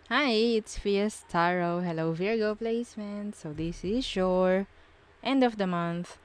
Hi, it's Fias Tarot. Hello, Virgo placement. So, this is your end of the month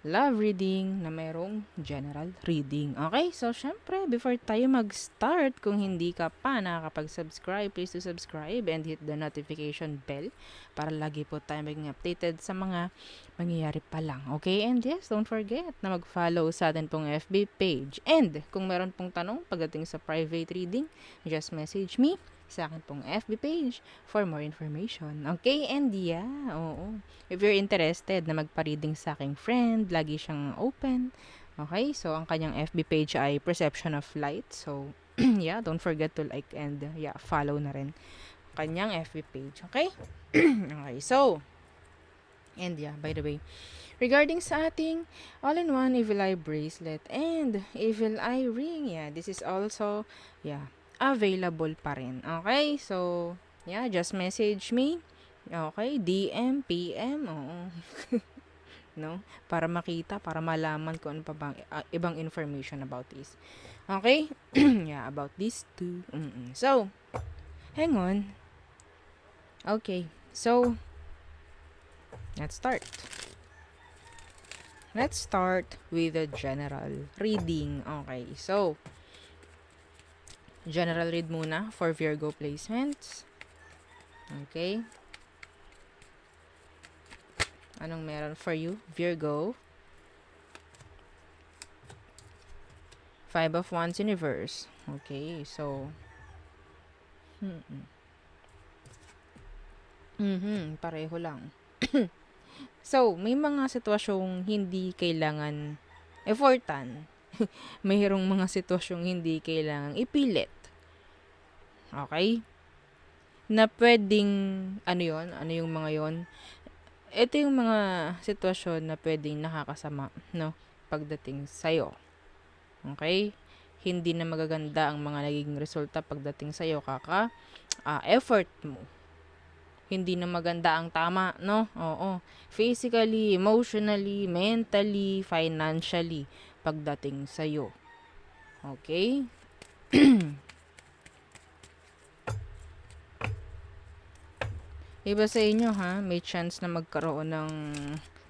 love reading na mayroong general reading. Okay, so syempre, before tayo mag-start, kung hindi ka pa nakakapag-subscribe, please do subscribe and hit the notification bell para lagi po tayo maging updated sa mga mangyayari pa lang. Okay, and yes, don't forget na mag-follow sa atin pong FB page. And kung meron pong tanong pagdating sa private reading, just message me sa akin pong FB page for more information. Okay, and yeah, oo. If you're interested na magpa-reading sa aking friend, lagi siyang open. Okay, so ang kanyang FB page ay Perception of Light. So, yeah, don't forget to like and follow na rin kanyang FB page. Okay? Okay, so, and yeah, by the way, regarding sa ating all-in-one Evil Eye bracelet and Evil Eye ring, this is also, available pa rin. Okay, so, just message me. Okay, DM, PM, oo. No? Para makita, para malaman kung ano pa bang ibang information about this. Okay? About these two. So, hang on. Okay. So, let's start. Let's start with the general reading. Okay. So, general read muna for Virgo placements. Okay. Anong meron for you, Virgo? Five of Wands in reverse. Okay, so pareho lang. So, may mga sitwasyong hindi kailangan effortan. Mayroong mga sitwasyong hindi kailangang ipilit. Okay? Na pwedeng, ano yung mga yon? Ito yung mga sitwasyon na pwedeng nakakasama, no? Pagdating sa'yo. Okay? Hindi na magaganda ang mga nagiging resulta pagdating sa'yo effort mo. Hindi na maganda ang tama, no? Oo. Physically, emotionally, mentally, financially, pagdating sa'yo. Okay? Iba sa inyo, ha? May chance na magkaroon ng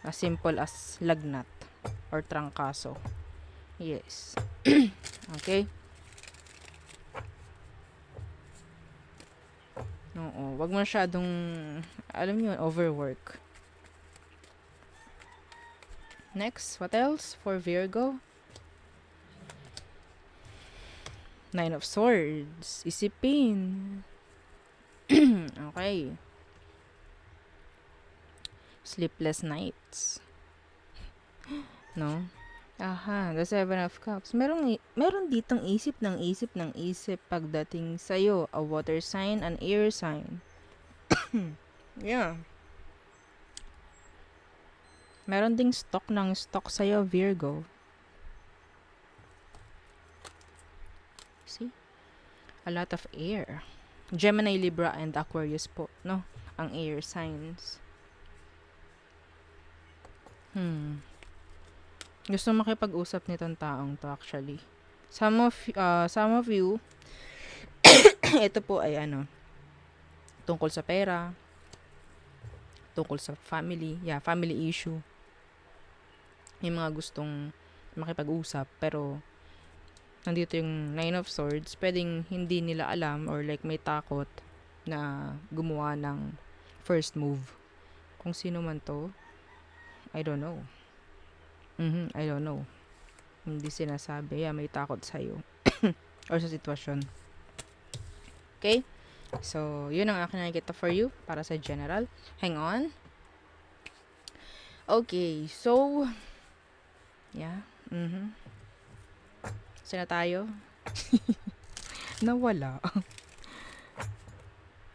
as simple as lagnat or trangkaso. Yes. Okay? Oo. Wag masyadong, alam niyo, overwork. Next, what else for Virgo? Nine of Swords. Isipin. Okay. Sleepless nights. No? Aha, the Seven of Cups. Meron ditong isip ng isip pagdating sa'yo. A water sign, an air sign. Yeah. Meron ding stock sa'yo, Virgo. See? A lot of air. Gemini, Libra, and Aquarius po, no? Ang air signs. Gusto makipag-usap nitong taong to actually. Some of you, ito po ay tungkol sa pera, tungkol sa family, family issue. May mga gustong makipag-usap pero nandito yung Nine of Swords, pwedeng hindi nila alam or like may takot na gumawa ng first move. Kung sino man to, I don't know. I don't know. Hindi sinasabi. May takot sa'yo. Or sa sitwasyon. Okay? So, yun ang akin nakikita for you para sa general. Hang on. Okay, so, Sina tayo? Nawala.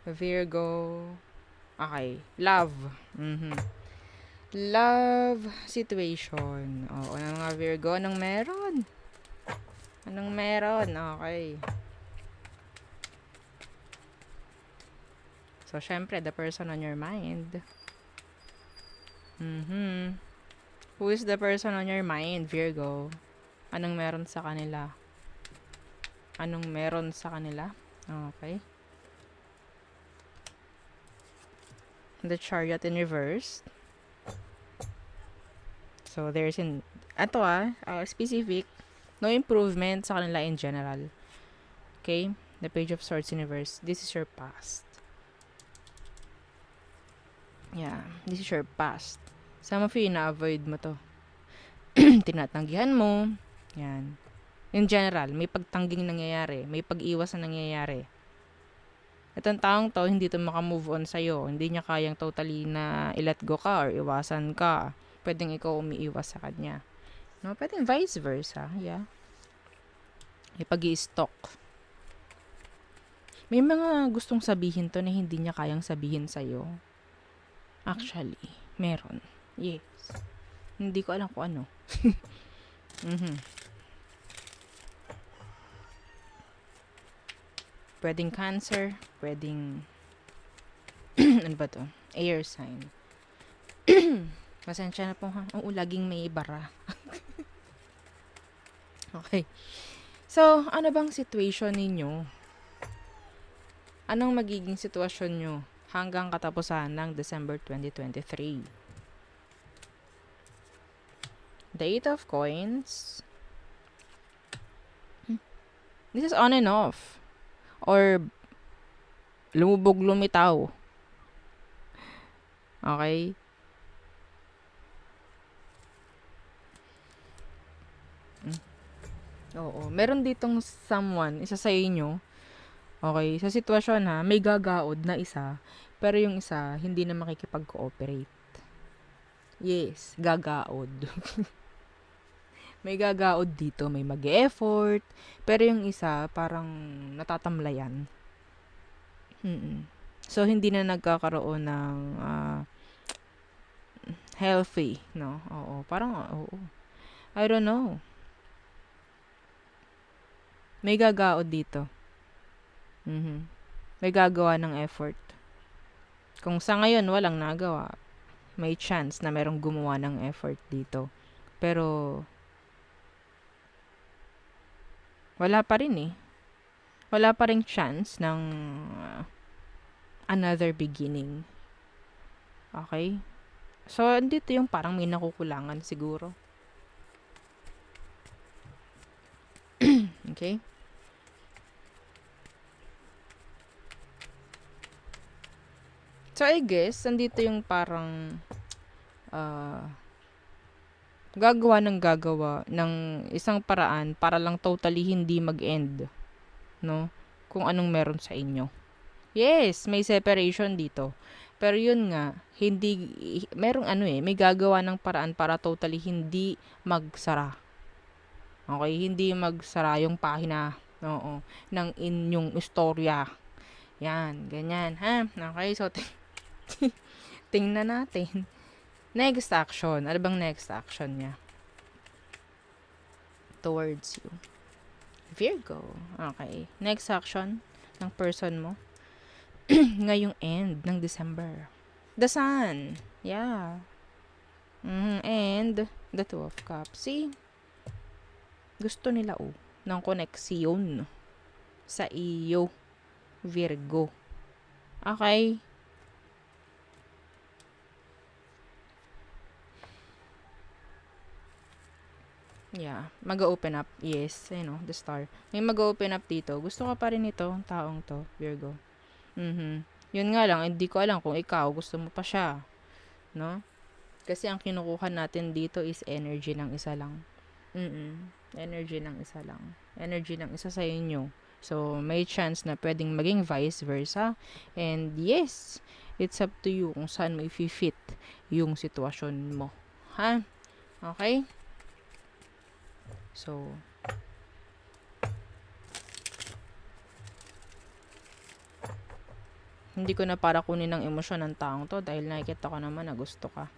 Virgo. Okay, love. Love situation. Oo, mga Virgo, anong meron? Okay. So, syempre, the person on your mind. Who is the person on your mind, Virgo? Anong meron sa kanila? Okay. the Chariot in reverse. So, there's specific, no improvement sa kanila in general. Okay? The Page of Swords in reverse. This is your past. Yeah, this is your past. Some of you, na-avoid mo to. Tinatanggihan mo. Yan. In general, may pagtangging nangyayari. May pag-iwas na nangyayari. Itong taong to, hindi to makamove on sa'yo. Hindi niya kayang totally na i-let go ka or iwasan ka. Pwedeng ikaw umiiwas sa kanya. No? Pwedeng vice versa. Yeah. May pag-i-stalk. May mga gustong sabihin to na hindi niya kayang sabihin sa'yo. Actually, meron. Yes. Hindi ko alam kung ano. Pwedeng Cancer, pwedeng ano ba to? Air sign. Pasensya na po ha. Oo, laging may bara. Okay. So, ano bang situation ninyo? Anong magiging sitwasyon nyo hanggang katapusan ng December 2023? The Eight of Coins. This is on and off. Or lumubog lumitaw. Okay? Oo. Meron ditong someone, isa sa inyo. Okay? Sa sitwasyon ha, may gagaod na isa, pero yung isa, hindi na makikipag-cooperate. Yes, gagaod. May gagaod dito, may mag-effort, pero yung isa, parang natatamlayan. So, hindi na nagkakaroon ng healthy, no? Oo, parang, oo. I don't know. May gagaod dito. May gagawa ng effort. Kung sa ngayon walang nagawa, may chance na merong gumawa ng effort dito. Pero, wala pa rin eh. Wala pa rin chance ng another beginning. Okay? So, andito yung parang may nakukulangan siguro. Okay? So, I guess, andito yung parang gagawa ng isang paraan para lang totally hindi mag-end. No? Kung anong meron sa inyo. Yes, may separation dito. Pero yun nga, may gagawa ng paraan para totally hindi magsara. Okay? Hindi magsara yung pahina, ng inyong istorya. Yan, ganyan, ha? Okay, so, tingnan natin. Next action. Ano bang next action niya? Towards you. Virgo. Okay. Next action ng person mo. Ngayong end ng December. The Sun. Yeah. And the Two of Cups. See? Gusto nila ng koneksyon sa iyo, Virgo. Okay? Yeah, mag-open up. Yes, the star. May mag-open up dito. Gusto ka pa rin ito, taong to, Virgo. Yun nga lang, hindi ko alam kung ikaw gusto mo pa siya. No? Kasi ang kinukuha natin dito is energy ng isa lang. Energy ng isa lang. Energy ng isa sa inyo. So, may chance na pwedeng maging vice versa. And yes, it's up to you kung saan mo i-fit yung sitwasyon mo. Ha? Okay? So, hindi ko na para kunin ng emosyon ng taong to dahil nakikita ko naman na gusto ka.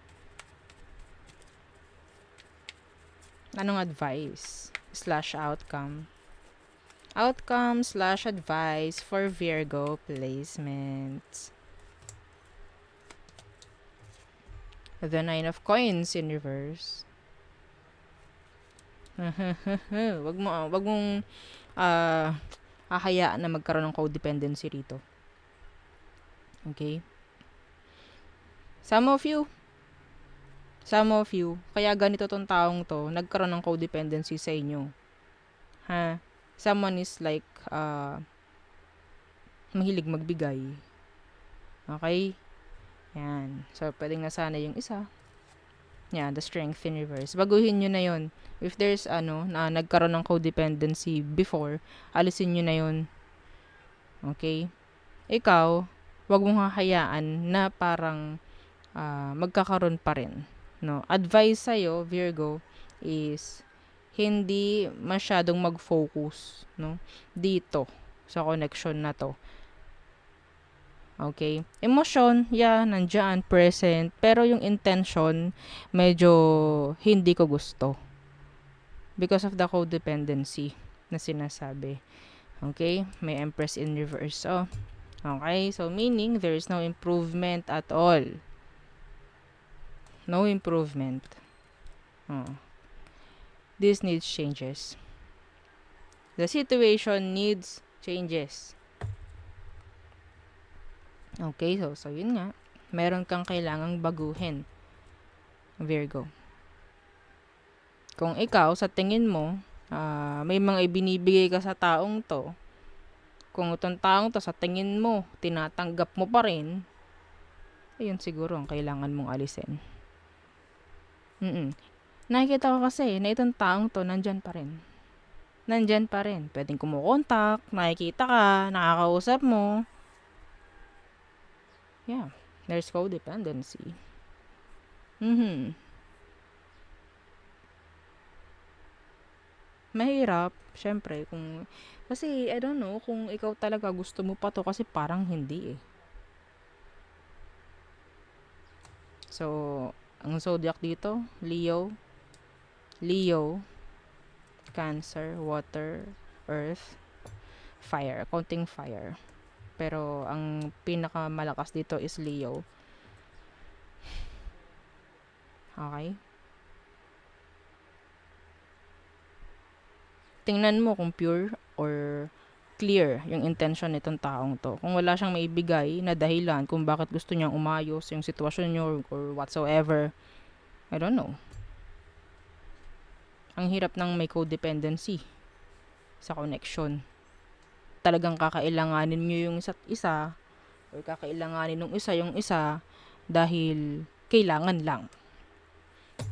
Anong advice / outcome? Outcome / advice for Virgo placements. The Nine of Coins in reverse. wag mong hahayaan na magkaroon ng codependency rito. Okay? Some of you, kaya ganito tong taong to, nagkaroon ng codependency sa inyo. Ha? Someone is like, mahilig magbigay. Okay? Yan. So, pwedeng nasana yung isa. Yan, the strength in reverse. Baguhin nyo na yon. If there's, na nagkaroon ng codependency before, alisin nyo na yon. Okay? Ikaw, wag mong hahayaan na parang magkakaroon pa rin. No? Advice sa'yo, Virgo, is hindi masyadong mag-focus, no? Dito, sa connection na to. Okay? Emotion, nandyan, present. Pero yung intention, medyo hindi ko gusto. Because of the codependency na sinasabi. Okay? May Empress in reverse. Oh. Okay? So, meaning, there is no improvement at all. No improvement. This needs changes. The situation needs changes. Okay, so yun nga. Meron kang kailangang baguhin, Virgo. Kung ikaw, sa tingin mo, may mga ibinibigay ka sa taong to, kung itong taong to, sa tingin mo, tinatanggap mo pa rin, ayun siguro ang kailangan mong alisin. Nakikita ko kasi na itong taong to, nandyan pa rin. Nandyan pa rin. Pwedeng kumukontak, nakikita ka, nakakausap mo. Yeah, there's codependency. Mahirap, syempre, kasi, I don't know, kung ikaw talaga gusto mo pa to, kasi parang hindi eh. So, ang zodiac dito, Leo, Cancer, Water, Earth, Fire, counting fire. Pero, ang pinakamalakas dito is Leo. Okay? Tingnan mo kung pure or clear yung intention nitong taong to. Kung wala siyang maibigay na dahilan kung bakit gusto niyang umayos yung sitwasyon niyo or whatsoever, I don't know. Ang hirap ng may codependency sa connection. Talagang kakailanganin nyo yung isa't isa or kakailanganin ng isa yung isa dahil kailangan lang.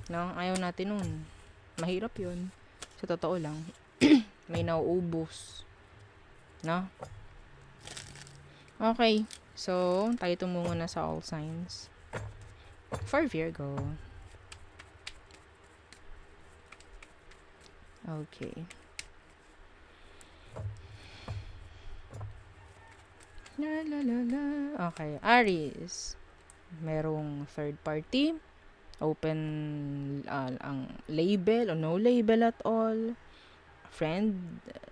No? Ayaw natin nun. Mahirap yun. Sa totoo lang. May nauubos. No? Okay. So, tayo tumungo na sa all signs. For Virgo. Okay. La la la la. Okay, Aries. Merong third party. Open ang label o no label at all. Friend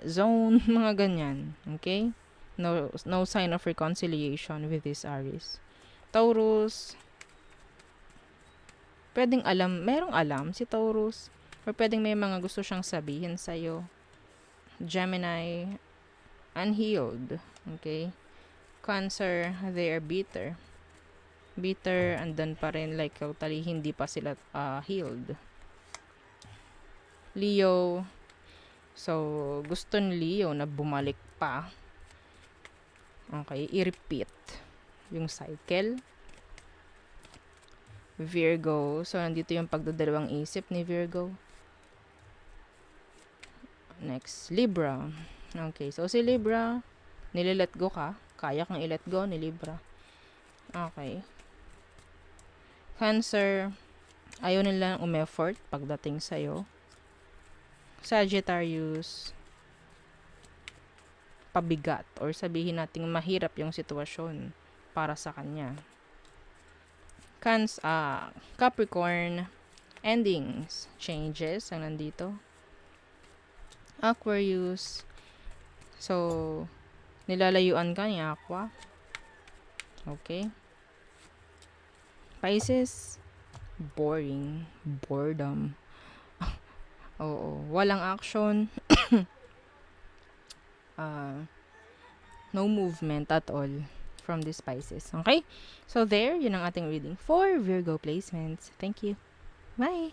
zone, mga ganyan. Okay? No sign of reconciliation with this Aries. Taurus. Pwedeng merong alam si Taurus. Or pwedeng may mga gusto siyang sabihin sa'yo. Gemini. Unhealed. Okay? Cancer, they are bitter. Bitter, andan pa rin, like totally hindi pa sila healed. Leo, so gusto ni Leo na bumalik pa. Okay, i-repeat yung cycle. Virgo, so nandito yung pagdadalawang isip ni Virgo. Next, Libra. Okay, so si Libra, nililet go ka. Kaya kang i-let go ni Libra. Okay. Cancer, ayaw nila umeffort pagdating sa'yo. Sagittarius, pabigat or sabihin nating mahirap yung sitwasyon para sa kanya. Capricorn, endings, changes ang nandito. Aquarius, so nilalayuan ka ni Aqua. Okay. Pisces, boredom. Oo, walang action. No movement at all from the spices. Okay? So there, yun ang ating reading for Virgo placements. Thank you. Bye!